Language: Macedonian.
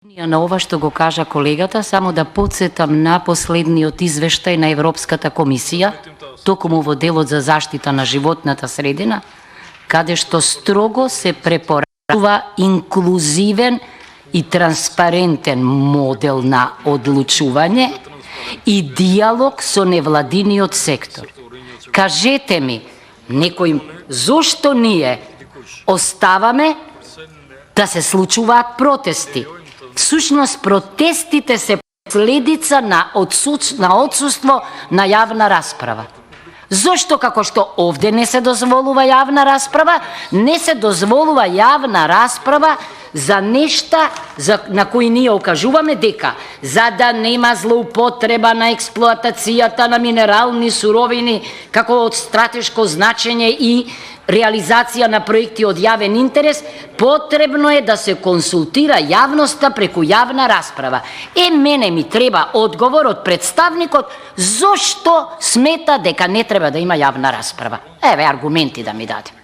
На ова што го кажа колегата, само да подсетам на последниот извештај на Европската комисија, токму во делот за заштита на животната средина, каде што строго се препорачува инклузивен и транспарентен модел на одлучување и диалог со невладиниот сектор. Кажете ми, некој, зошто ние оставаме да се случуваат протести? Всушност протестите се последица на отсуство на јавна расправа. Зошто како што овде не се дозволува јавна расправа, не се дозволува јавна расправа за нешта на кои ние окажуваме дека за да нема злоупотреба на експлоатацијата на минерални суровини како од стратешко значење и реализација на проекти од јавен интерес, потребно е да се консултира јавноста преку јавна расправа. Мене ми треба одговор од представникот зошто смета дека не треба да има јавна расправа. Еве аргументи да ми даде.